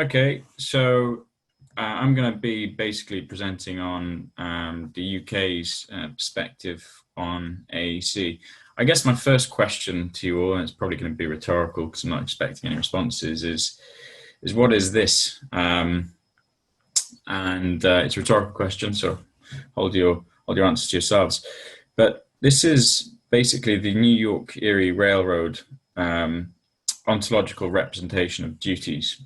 Okay, so I'm going to be basically presenting on the UK's perspective on AEC. I guess my first question to you all, and it's probably going to be rhetorical because I'm not expecting any responses, is what is this? It's a rhetorical question, so hold your answers to yourselves. But this is basically the New York Erie Railroad ontological representation of duties.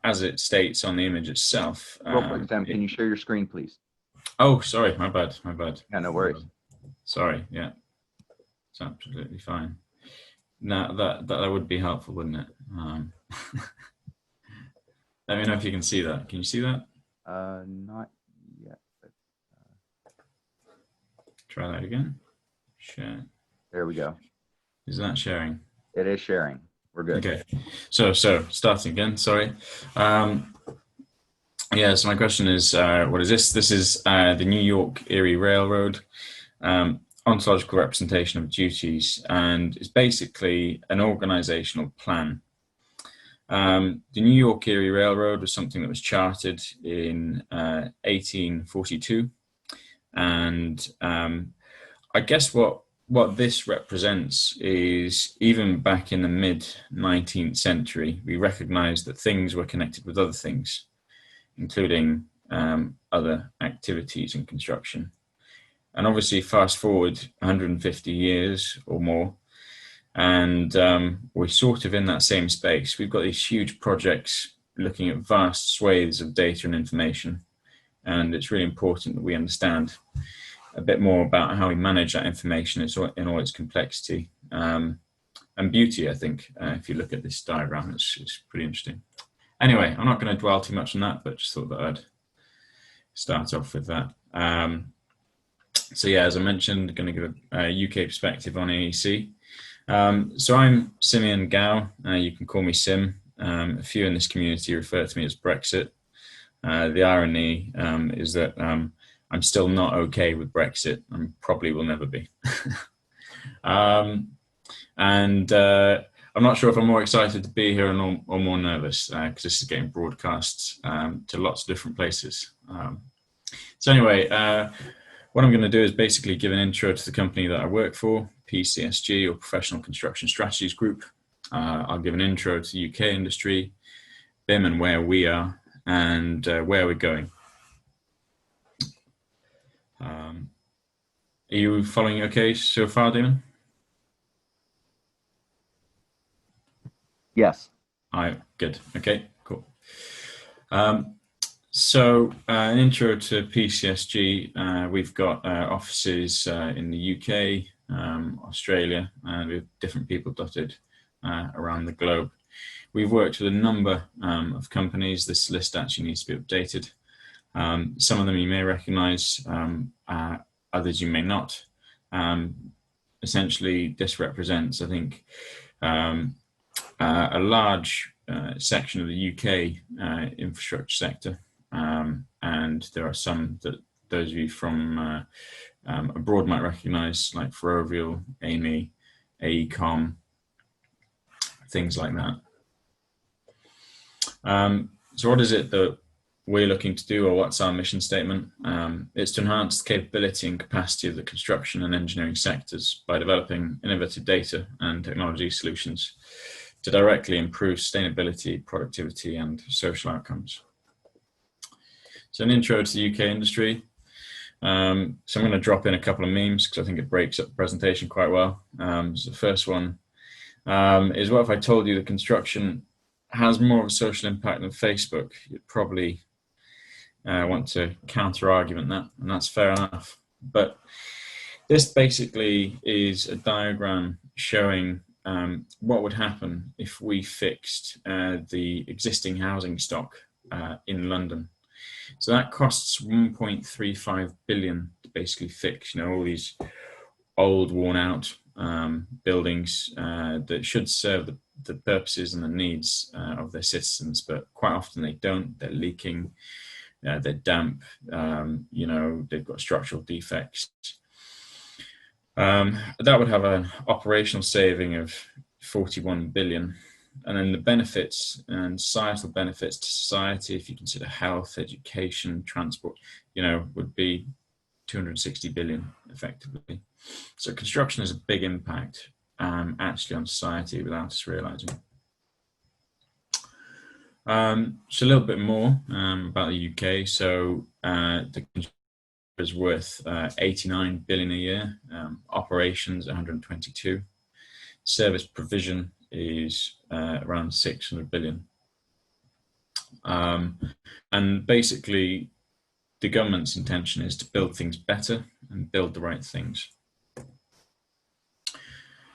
As it states on the image itself. Real quick, Sam, can you share your screen, please? Oh, sorry, my bad. Yeah, no worries. Sorry, yeah, it's absolutely fine. Now that would be helpful, wouldn't it? Let me know if you can see that. Can you see that? Not yet. But, Try that again. Share. There we go. Is that sharing? It is sharing. We're good. Okay. So starting again. Sorry. Yeah. So my question is, what is this? This is the New York Erie Railroad ontological representation of duties, and it's basically an organizational plan. The New York Erie Railroad was something that was chartered in 1842, and I guess what this represents is, even back in the mid-19th century, we recognized that things were connected with other things, including other activities in construction. And obviously, fast forward 150 years or more, and we're sort of in that same space. We've got these huge projects looking at vast swathes of data and information, and it's really important that we understand a bit more about how we manage that information in all its complexity and beauty. I think if you look at this diagram, it's pretty interesting. Anyway, I'm not going to dwell too much on that, but just thought that I'd start off with that. So yeah, as I mentioned, I'm going to give a UK perspective on AEC. So I'm Simeon Gow. You can call me Sim. A few in this community refer to me as Brexit. The irony is that I'm still not okay with Brexit, and probably will never be. I'm not sure if I'm more excited to be here or more nervous, because this is getting broadcast to lots of different places. So anyway, what I'm going to do is basically give an intro to the company that I work for, PCSG, or Professional Construction Strategies Group. I'll give an intro to the UK industry, BIM and where we are, and where we're going. Are you following okay so far, Damon? Yes. Good. Okay, cool. So an intro to PCSG. We've got offices in the UK, Australia, and we have different people dotted around the globe. We've worked with a number of companies. This list actually needs to be updated. Some of them you may recognize, others you may not. Essentially, this represents, I think, a large section of the UK infrastructure sector, and there are some that those of you from abroad might recognize, like Ferrovial, Amy, AECOM, things like that. So what is it that we're looking to do, or what's our mission statement? It's to enhance the capability and capacity of the construction and engineering sectors by developing innovative data and technology solutions to directly improve sustainability, productivity, and social outcomes. So an intro to the UK industry. So I'm going to drop in a couple of memes because I think it breaks up the presentation quite well. So the first one is, what if I told you that construction has more of a social impact than Facebook? You'd probably want to counter-argument that, and that's fair enough. But this basically is a diagram showing what would happen if we fixed the existing housing stock in London. So that costs 1.35 billion to basically fix, all these old, worn-out buildings that should serve the purposes and the needs of their citizens, but quite often they don't. They're leaking, they're damp, they've got structural defects. That would have an operational saving of 41 billion. And then the benefits and societal benefits to society, if you consider health, education, transport, would be 260 billion effectively. So construction has a big impact actually on society without us realizing. So a little bit more about the UK. So the is worth 89 billion a year, operations 122, service provision is around 600 billion. And basically the government's intention is to build things better and build the right things.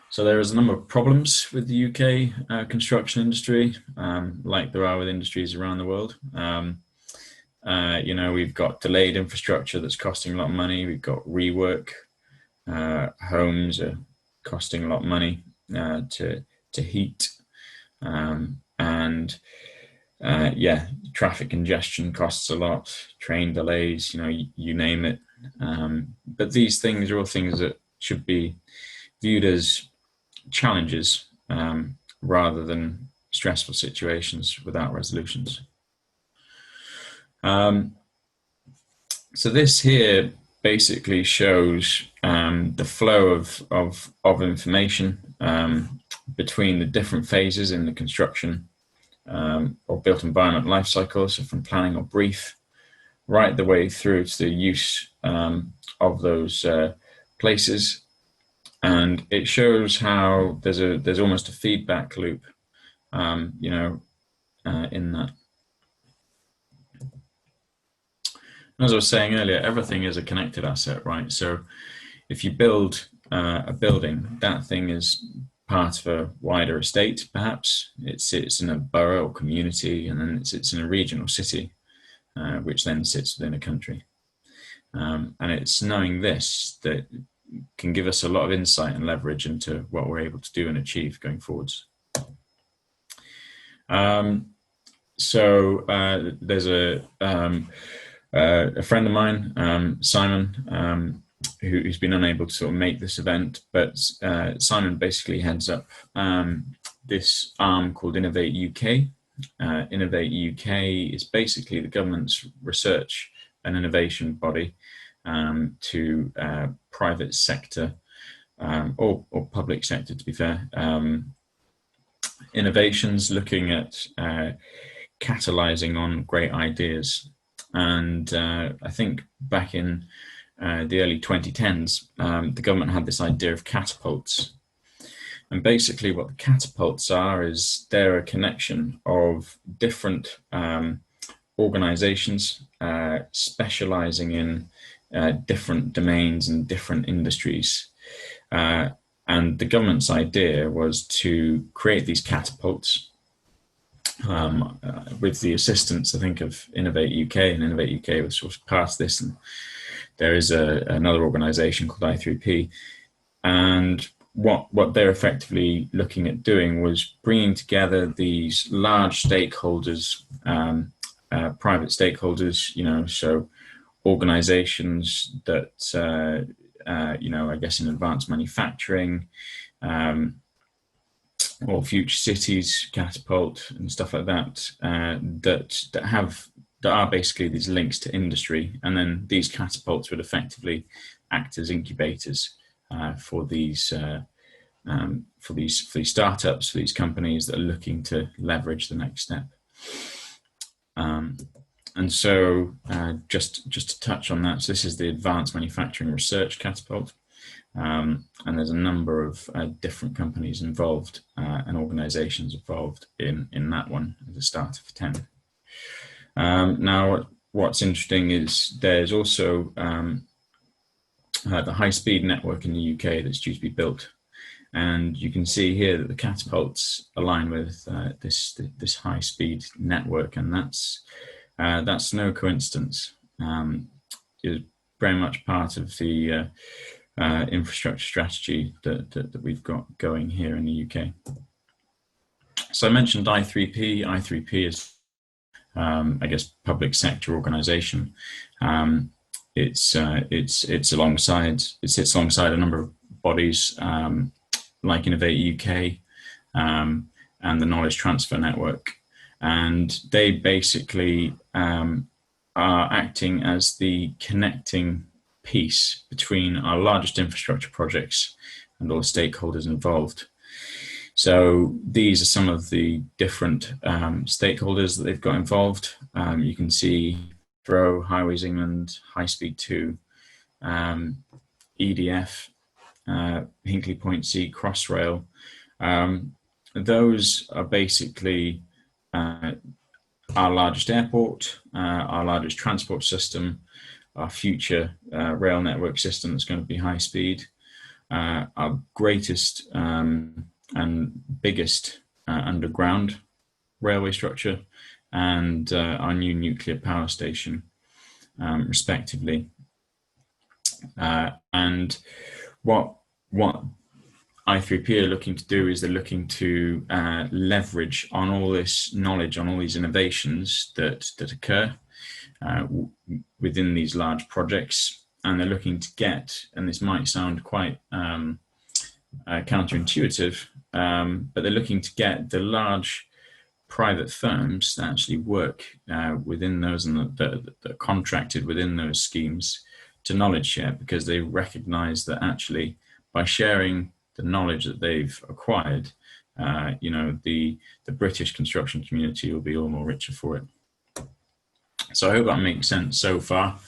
So there is a number of problems with the UK construction industry, like there are with industries around the world. We've got delayed infrastructure that's costing a lot of money. We've got rework. Homes are costing a lot of money to heat. Traffic congestion costs a lot. Train delays, you name it. But these things are all things that should be viewed as challenges rather than stressful situations without resolutions. So this here basically shows the flow of information between the different phases in the construction or built environment life cycle, so from planning or brief, right the way through to the use of those places. And it shows how there's almost a feedback loop, in that. As I was saying earlier, everything is a connected asset, right? So if you build a building, that thing is part of a wider estate, perhaps. It sits in a borough or community, and then it sits in a region or city, which then sits within a country. And it's knowing this that can give us a lot of insight and leverage into what we're able to do and achieve going forwards. There's a friend of mine, Simon, who's been unable to sort of make this event, but Simon basically heads up this arm called Innovate UK. Innovate UK is basically the government's research and innovation body to private sector or public sector, to be fair, innovations, looking at catalyzing on great ideas. And I think back in the early 2010s, the government had this idea of catapults. And basically what the catapults are is they're a connection of different organizations specializing in different domains and different industries. And the government's idea was to create these catapults with the assistance, I think, of Innovate UK, and Innovate UK was sort of past this. And there is another organization called I3P. And what they're effectively looking at doing was bringing together these large stakeholders, private stakeholders, so organizations that, I guess in advanced manufacturing, or future cities, Catapult and stuff like that, that are basically these links to industry. And then these catapults would effectively act as incubators for these startups, for these companies that are looking to leverage the next step. And so just to touch on that, so this is the Advanced Manufacturing Research Catapult. And there's a number of different companies involved and organizations involved in that one as a starter for 10. Now, what's interesting is there's also the high-speed network in the UK that's due to be built. And you can see here that the catapults align with this high-speed network, and that's no coincidence. It's very much part of the infrastructure strategy that we've got going here in the UK. So I mentioned I3P. I3P is, I guess, public sector organisation. It sits alongside a number of bodies like Innovate UK, and the Knowledge Transfer Network. And they basically are acting as the connecting piece between our largest infrastructure projects and all the stakeholders involved. So these are some of the different stakeholders that they've got involved. You can see Highways England, High Speed 2, EDF, Hinkley Point C, Crossrail. Those are basically our largest airport, our largest transport system, our future rail network system that's going to be high speed, our greatest and biggest underground railway structure, and our new nuclear power station, respectively. And what I3P are looking to do is they're looking to leverage on all this knowledge, on all these innovations that occur within these large projects, and they're looking to get, and this might sound quite counterintuitive, but they're looking to get the large private firms that actually work within those and that are contracted within those schemes to knowledge share, because they recognize that actually by sharing the knowledge that they've acquired, the British construction community will be all more richer for it. So I hope that makes sense so far.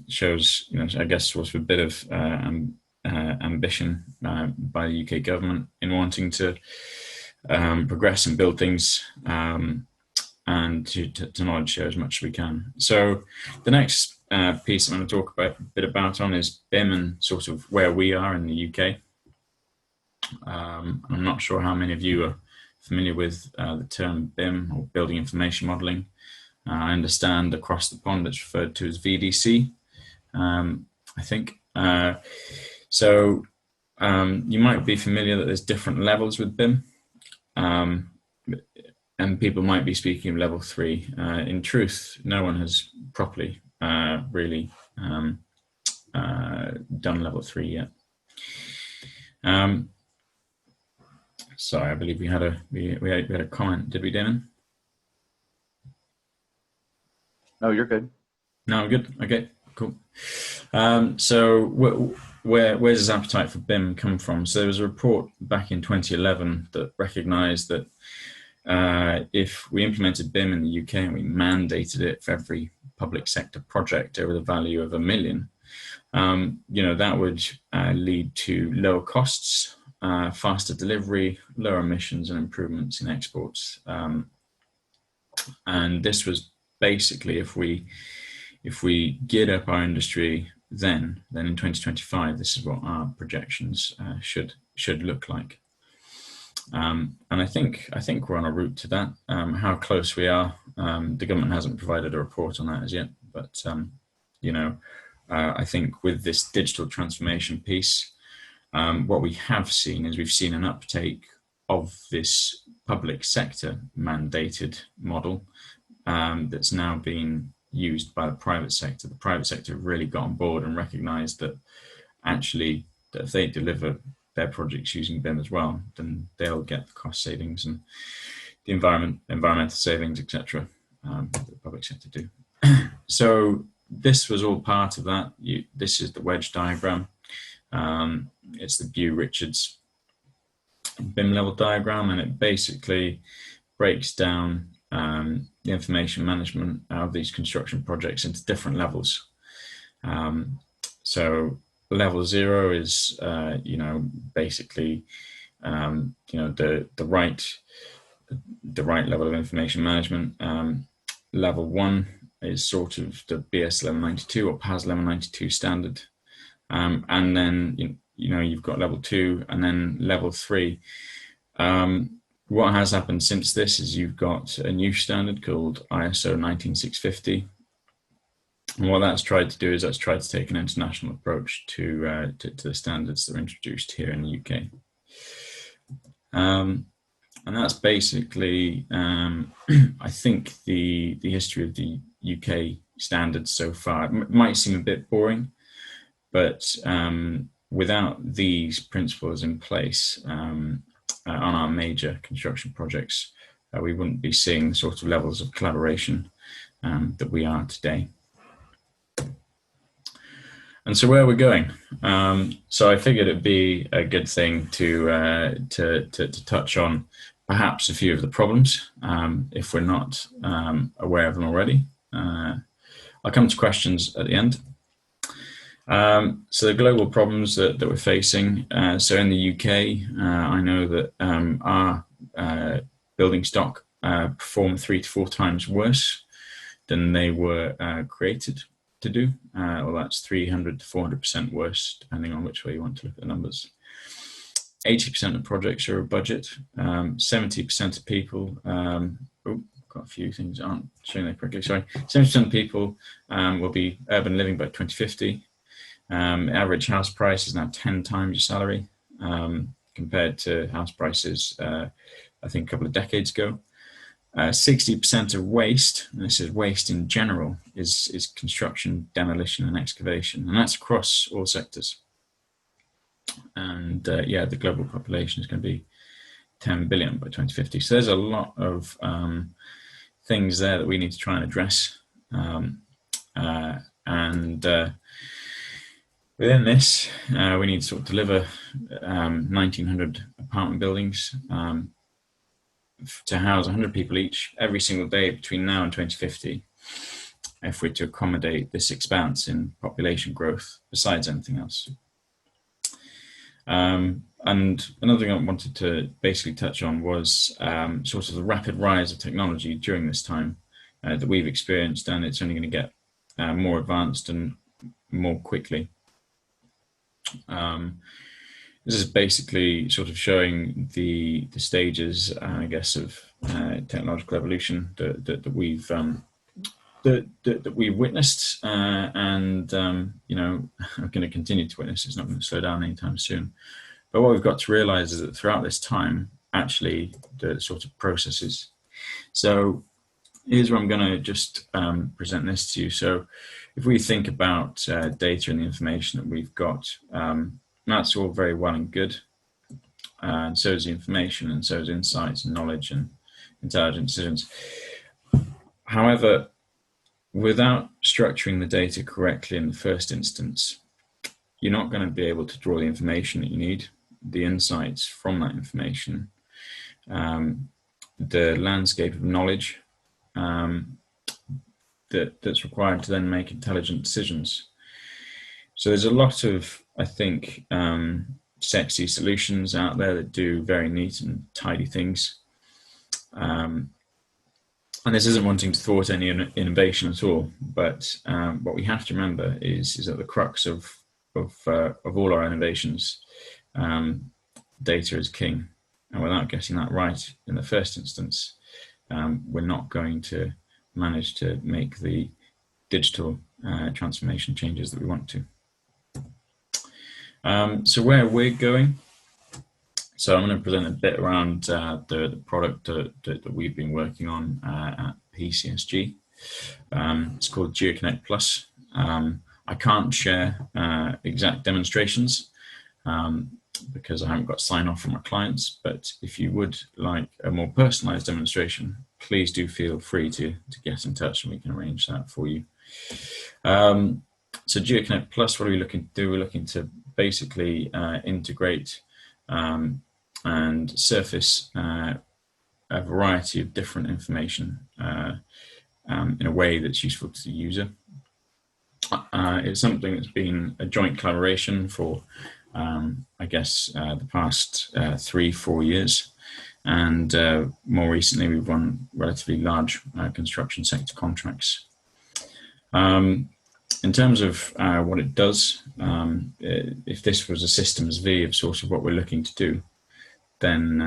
Shows, I guess, was a bit of ambition by the UK government in wanting to progress and build things and to knowledge share as much as we can. So the next piece I'm going to talk a bit about is BIM and sort of where we are in the UK. I'm not sure how many of you are familiar with the term BIM, or Building Information Modeling. I understand across the pond it's referred to as VDC, I think. So you might be familiar that there's different levels with BIM, and people might be speaking of level 3. In truth, no one has properly really done level 3 yet. Sorry, I believe we had a comment. Did we, Damon? No, you're good. No, I'm good. Okay, cool. So where does this appetite for BIM come from? So there was a report back in 2011 that recognised that if we implemented BIM in the UK and we mandated it for every public sector project over the value of $1 million, that would lead to lower costs, faster delivery, lower emissions, and improvements in exports. And this was basically, if we geared up our industry then in 2025, this is what our projections should look like. And I think we're on a route to that. How close we are, the government hasn't provided a report on that as yet, but I think with this digital transformation piece, what we have seen is we've seen an uptake of this public sector mandated model that's now being used by the private sector. The private sector have really got on board and recognized that actually that if they deliver their projects using BIM as well, then they'll get the cost savings and the environmental savings, etc. That the public sector do. So this was all part of that. This is the wedge diagram. It's the Bew-Richards BIM level diagram, and it basically breaks down the information management of these construction projects into different levels. So level 0 is, basically, the right level of information management. Level 1 is sort of the BS 1192 or PAS 1192 standard, and then you've got level 2 and then level 3. What has happened since this is you've got a new standard called ISO 19650. And what that's tried to do is that's tried to take an international approach to the standards that are introduced here in the UK. And that's basically, I think, the history of the UK standards so far. It might seem a bit boring, but without these principles in place, on our major construction projects, we wouldn't be seeing the sort of levels of collaboration that we are today. And so where we're going. So I figured it'd be a good thing to touch on perhaps a few of the problems, if we're not aware of them already. I'll come to questions at the end. So the global problems that we're facing. So in the UK, I know that our building stock perform 3 to 4 times worse than they were created to do. Well, that's 300 to 400% worse, depending on which way you want to look at the numbers. 80% of projects are a budget. 70% of people, got a few things that aren't showing there correctly, sorry. 70% of people will be urban living by 2050. Average house price is now 10 times your salary, compared to house prices, I think a couple of decades ago. 60% of waste, and this is waste in general, is construction, demolition, and excavation, and that's across all sectors. And yeah, the global population is going to be 10 billion by 2050. So there's a lot of things there that we need to try and address. Within this, we need to sort of deliver 1,900 apartment buildings to house 100 people each every single day between now and 2050, if we're to accommodate this expanse in population growth besides anything else. And another thing I wanted to basically touch on was sort of the rapid rise of technology during this time that we've experienced, and it's only going to get more advanced and more quickly. This is basically sort of showing the stages, I guess, of technological evolution that we've witnessed, and you know, are going to continue to witness. It's not going to slow down anytime soon. But what we've got to realise is that throughout this time, actually, the sort of processes. So here's where I'm going to just present this to you. So if we think about data and the information that we've got, that's all very well and good. And so is the information, and so is insights and knowledge and intelligent decisions. However, without structuring the data correctly in the first instance, you're not going to be able to draw the information that you need, the insights from that information, the landscape of knowledge that's required to then make intelligent decisions. So there's a lot of, I think, sexy solutions out there that do very neat and tidy things. And this isn't wanting to thwart any innovation at all, but what we have to remember is at the crux of all our innovations, data is king. And without getting that right in the first instance, we're not going to manage to make the digital transformation changes that we want to. So where we're going, so I'm going to present a bit around the product that we've been working on at PCSG. It's called GeoConnect Plus. I can't share exact demonstrations because I haven't got sign off from our clients, but if you would like a more personalized demonstration, please do feel free to get in touch and we can arrange that for you. So GeoConnect Plus, what are we looking to do? We're looking to basically integrate and surface a variety of different information in a way that's useful to the user. It's something that's been a joint collaboration for, I guess, the past 3-4 years. And more recently, we've won relatively large construction sector contracts. In terms of what it does, if this was a systems V of sort of what we're looking to do, then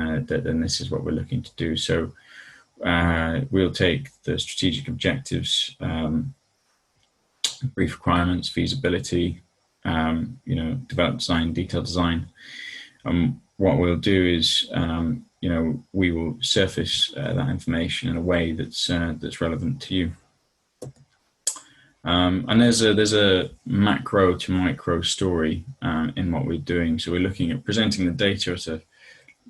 this is what we're looking to do. So we'll take the strategic objectives, brief requirements, feasibility, develop design, detailed design. What we'll do is, we will surface that information in a way that's relevant to you. And there's a macro to micro story in what we're doing. So we're looking at presenting the data at a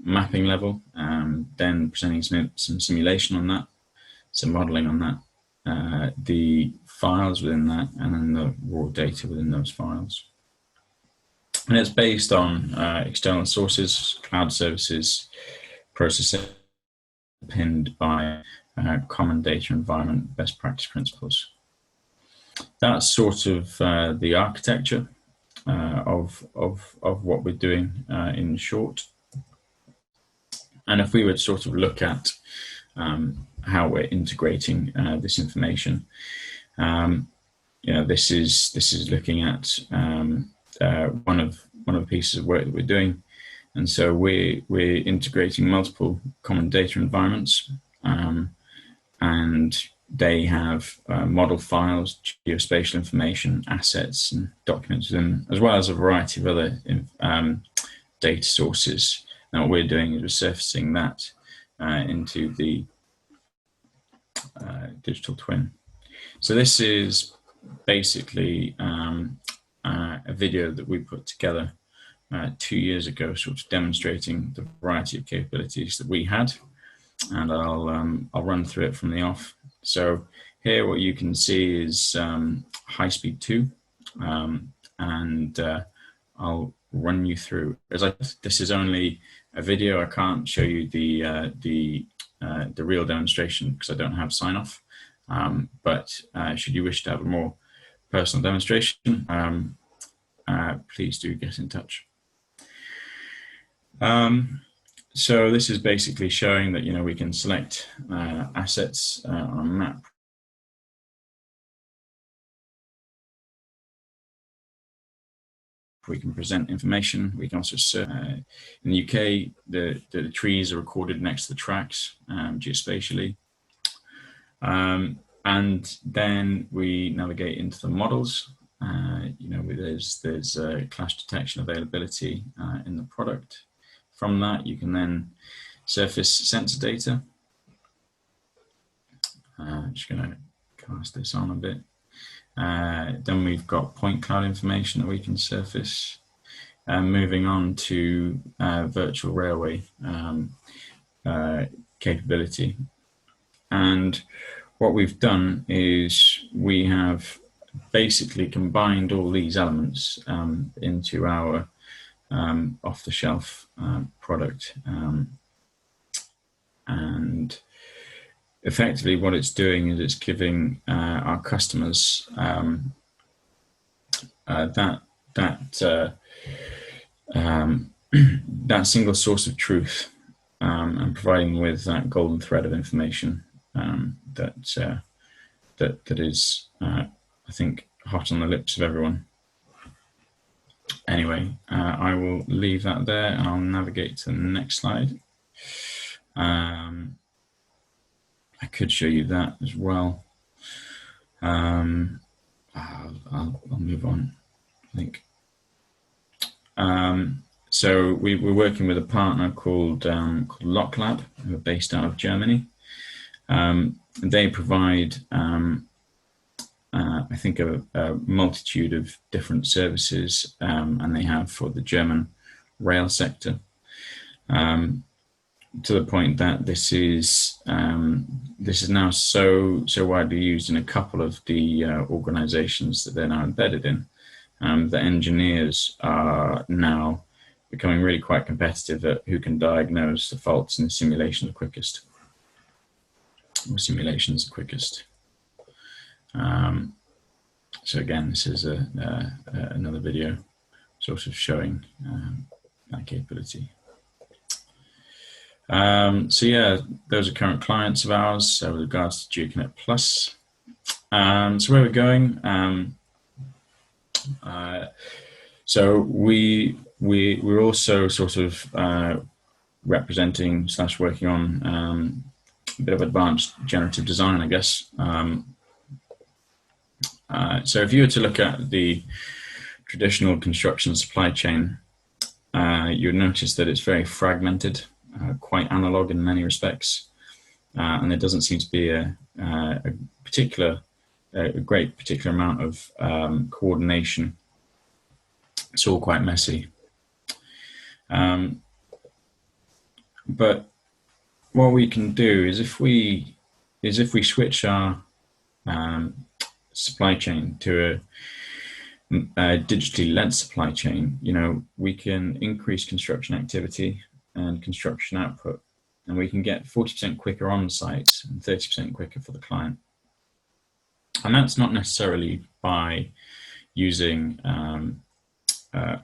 mapping level, then presenting some simulation on that, some modeling on that, the files within that, and then the raw data within those files. And it's based on external sources, cloud services, processing pinned by common data environment best practice principles. That's sort of the architecture of what we're doing in short. And if we would sort of look at how we're integrating this information, this is looking at one of the pieces of work that we're doing, and so we're integrating multiple common data environments, and they have model files, geospatial information, assets, and documents in them, as well as a variety of other data sources. And what we're doing is we're surfacing that into the digital twin. So this is basically a video that we put together 2 years ago, sort of demonstrating the variety of capabilities that we had, and I'll run through it from the off. So here, what you can see is High Speed 2, and I'll run you through. This is only a video. I can't show you the real demonstration because I don't have sign off. But should you wish to have a more personal demonstration, please do get in touch. So this is basically showing that we can select assets on a map. We can present information. We can also in the UK, the trees are recorded next to the tracks geospatially. And then we navigate into the models. There's clash detection availability in the product. From that, you can then surface sensor data. I'm just going to cast this on a bit. Then we've got point cloud information that we can surface. Moving on to virtual railway capability. And what we've done is we have basically combined all these elements into our off-the-shelf product. And effectively what it's doing is it's giving our customers that single source of truth, and providing with that golden thread of information that is, I think, hot on the lips of everyone. Anyway, I will leave that there and I'll navigate to the next slide. I could show you that as well. I'll move on, I think. So we're working with a partner called LockLab, who are based out of Germany. They provide, I think, a multitude of different services, and they have for the German rail sector, to the point that this is now so widely used in a couple of the organizations that they're now embedded in, that engineers are now becoming really quite competitive at who can diagnose the faults in the simulation the quickest, or simulations the quickest. So again, this is another video sort of showing that capability. So yeah, those are current clients of ours with regards to GeoConnect Plus. So where we're going, so we're also sort of representing / working on a bit of advanced generative design, I guess. So if you were to look at the traditional construction supply chain, you would notice that it's very fragmented, quite analog in many respects, and there doesn't seem to be a great particular amount of coordination. It's all quite messy. But what we can do is if we switch our supply chain to a digitally led supply chain, we can increase construction activity and construction output, and we can get 40% quicker on site and 30% quicker for the client. And that's not necessarily by using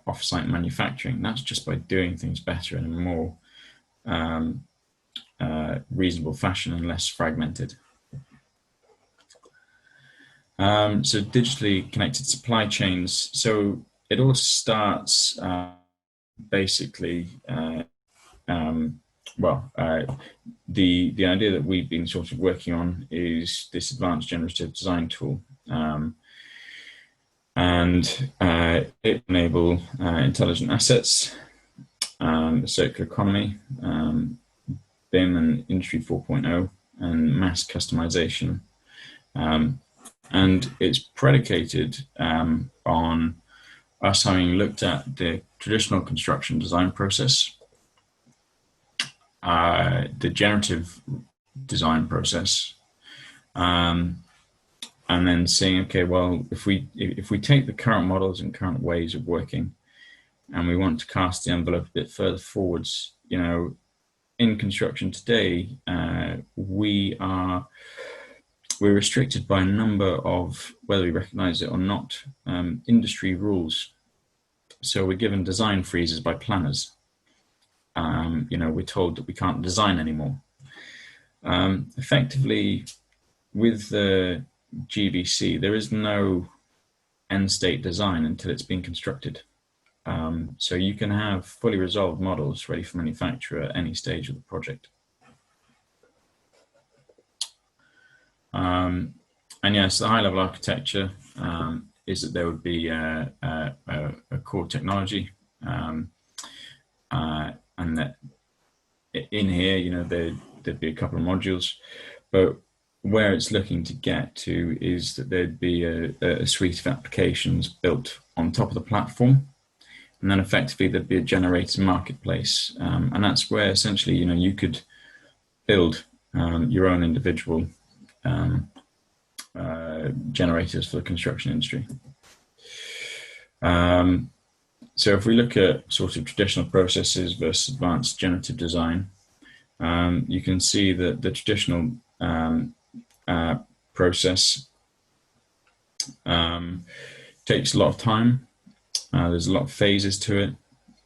off-site manufacturing. That's just by doing things better in a more reasonable fashion and less fragmented. So digitally connected supply chains. So it all starts basically, the idea that we've been sort of working on is this advanced generative design tool. And it enable intelligent assets, the circular economy, BIM and Industry 4.0, and mass customization. And it's predicated on us having looked at the traditional construction design process, the generative design process, and then saying, okay, well, if we take the current models and current ways of working, and we want to cast the envelope a bit further forwards, in construction today, we're restricted by a number of, whether we recognize it or not, industry rules. So we're given design freezes by planners. We're told that we can't design anymore. Effectively, with the GBC, there is no end state design until it's been constructed. So you can have fully resolved models ready for manufacture at any stage of the project. And yes, the high-level architecture is that there would be a core technology, and that in here, there'd be a couple of modules, but where it's looking to get to is that there'd be a suite of applications built on top of the platform, and then effectively there'd be a generator marketplace, and that's where essentially you could build your own individual generators for the construction industry. So if we look at sort of traditional processes versus advanced generative design, you can see that the traditional process takes a lot of time. There's a lot of phases to it,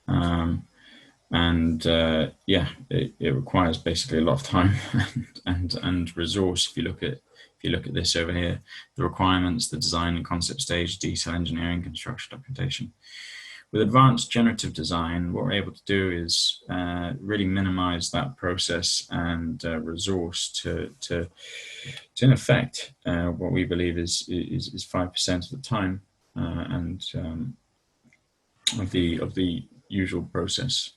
and it requires basically a lot of time and resource. If you look at this over here, the requirements, the design and concept stage, detail engineering, construction documentation. With advanced generative design, what we're able to do is really minimize that process and resource to in effect what we believe is 5% of the time and of the usual process.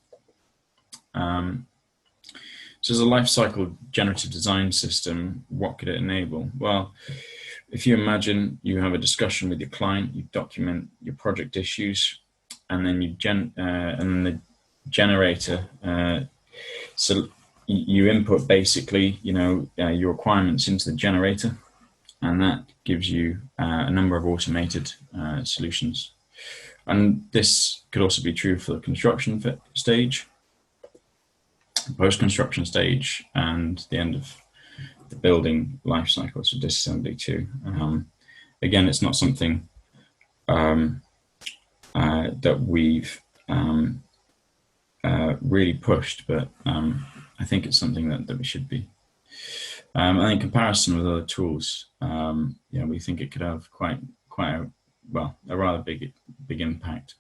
So as a life cycle generative design system, what could it enable? Well, if you imagine you have a discussion with your client, you document your project issues, and then and the generator. So you input basically, your requirements into the generator, and that gives you a number of automated solutions. And this could also be true for the construction stage, post-construction stage, and the end of the building life cycle, so disassembly too. Again, it's not something that we've really pushed, but I think it's something that we should be. And in comparison with other tools, we think it could have quite a rather big impact.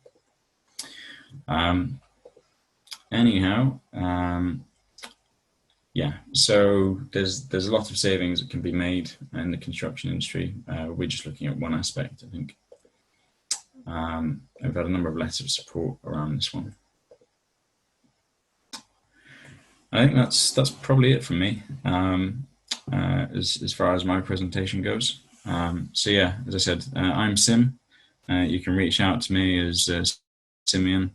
So there's a lot of savings that can be made in the construction industry. We're just looking at one aspect, I think. I've had a number of letters of support around this one. I think that's probably it from me as far as my presentation goes. So as I said, I'm Sim. You can reach out to me as Simeon.